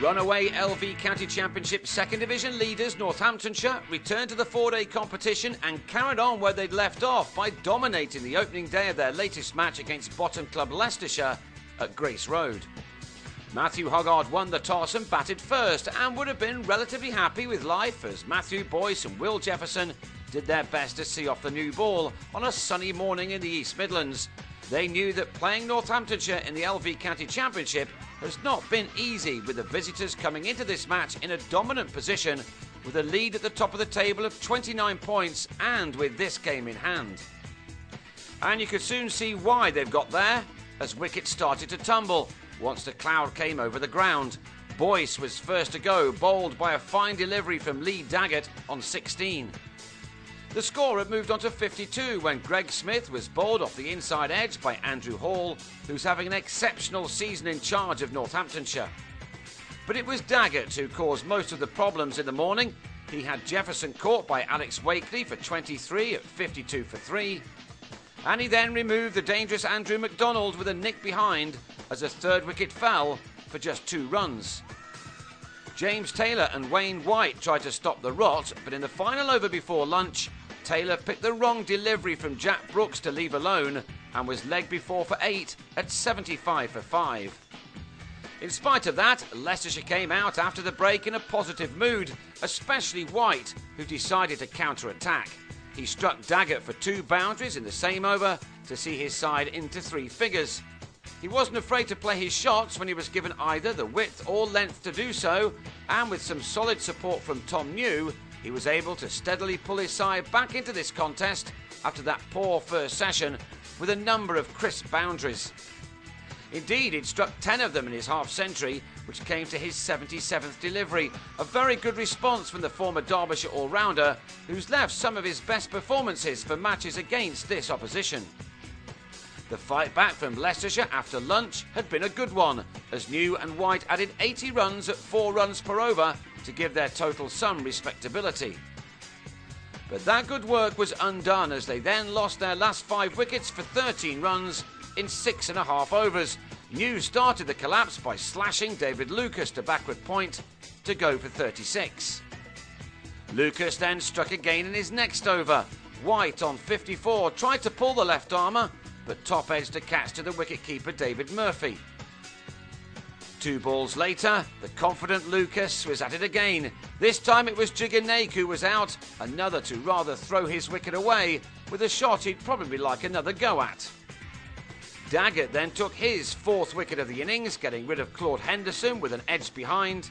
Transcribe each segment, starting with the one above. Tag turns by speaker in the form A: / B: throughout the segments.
A: Runaway LV County Championship Second Division leaders Northamptonshire returned to the four-day competition and carried on where they'd left off by dominating the opening day of their latest match against bottom club Leicestershire at Grace Road. Matthew Hoggard won the toss and batted first and would have been relatively happy with life as Matthew Boyce and Will Jefferson did their best to see off the new ball on a sunny morning in the East Midlands. They knew that playing Northamptonshire in the LV County Championship has not been easy, with the visitors coming into this match in a dominant position with a lead at the top of the table of 29 points and with this game in hand. And you could soon see why they've got there as wickets started to tumble once the cloud came over the ground. Boyce was first to go, bowled by a fine delivery from Lee Daggett on 16. The score had moved on to 52 when Greg Smith was bowled off the inside edge by Andrew Hall, who's having an exceptional season in charge of Northamptonshire. But it was Daggett who caused most of the problems in the morning. He had Jefferson caught by Alex Wakely for 23 at 52 for 3. And he then removed the dangerous Andrew McDonald with a nick behind as a third wicket fell for just 2 runs. James Taylor and Wayne White tried to stop the rot, but in the final over before lunch, Taylor picked the wrong delivery from Jack Brooks to leave alone and was legged before for 8 at 75 for 5. In spite of that, Leicestershire came out after the break in a positive mood, especially White, who decided to counter-attack. He struck Daggett for 2 boundaries in the same over to see his side into 3 figures. He wasn't afraid to play his shots when he was given either the width or length to do so, and with some solid support from Tom New, he was able to steadily pull his side back into this contest after that poor first session with a number of crisp boundaries. Indeed, he'd struck 10 of them in his half-century, which came to his 77th delivery, a very good response from the former Derbyshire all-rounder, who's left some of his best performances for matches against this opposition. The fight back from Leicestershire after lunch had been a good one, as New and White added 80 runs at 4 runs per over to give their total some respectability. But that good work was undone as they then lost their last 5 wickets for 13 runs in 6.5 overs. New started the collapse by slashing David Lucas to backward point to go for 36. Lucas then struck again in his next over. White on 54 tried to pull the left armour, but top-edged a catch to the wicket-keeper David Murphy. 2 balls later, the confident Lucas was at it again. This time it was Jigger who was out, another to rather throw his wicket away with a shot he'd probably like another go at. Daggett then took his 4th wicket of the innings, getting rid of Claude Henderson with an edge behind.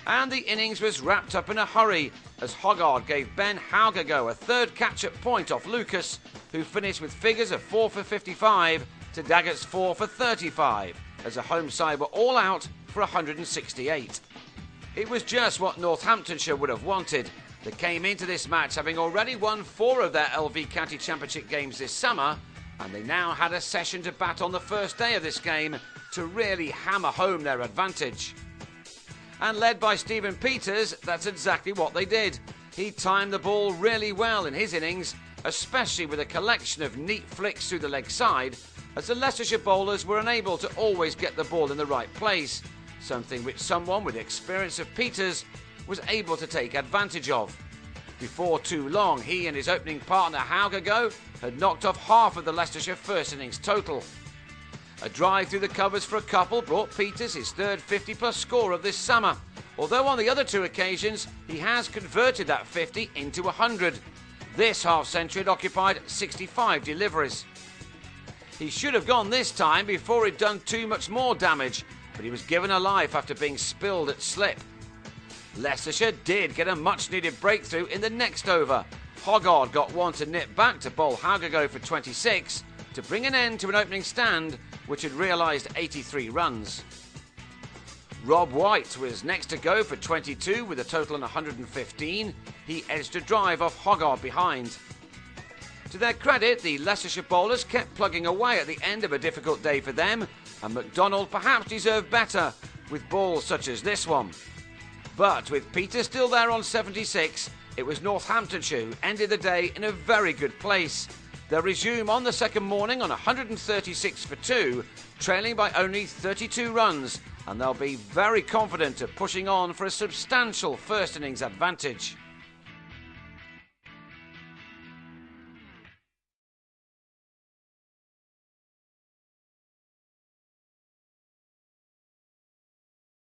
A: And the innings was wrapped up in a hurry as Hoggard gave Ben Haugago a 3rd catch-up point off Lucas, who finished with figures of 4 for 55 to Daggett's 4 for 35, as the home side were all out for 168. It was just what Northamptonshire would have wanted. They came into this match having already won 4 of their LV County Championship games this summer, and they now had a session to bat on the first day of this game to really hammer home their advantage. And led by Stephen Peters, that's exactly what they did. He timed the ball really well in his innings, especially with a collection of neat flicks through the leg side, as the Leicestershire bowlers were unable to always get the ball in the right place, something which someone with the experience of Peters was able to take advantage of. Before too long, he and his opening partner Haugago had knocked off half of the Leicestershire first innings total. A drive through the covers for a couple brought Peters his 3rd 50-plus score of this summer, although on the other 2 occasions he has converted that 50 into 100. This half-century had occupied 65 deliveries. He should have gone this time before he'd done too much more damage, but he was given a life after being spilled at slip. Leicestershire did get a much-needed breakthrough in the next over. Hoggard got one to nip back to bowl Haugago for 26 to bring an end to an opening stand which had realised 83 runs. Rob White was next to go for 22 with a total of 115. He edged a drive off Hoggard behind. To their credit, the Leicestershire bowlers kept plugging away at the end of a difficult day for them, and McDonald perhaps deserved better with balls such as this one. But with Peter still there on 76, it was Northamptonshire who ended the day in a very good place. They'll resume on the second morning on 136 for 2, trailing by only 32 runs, and they'll be very confident of pushing on for a substantial first innings advantage.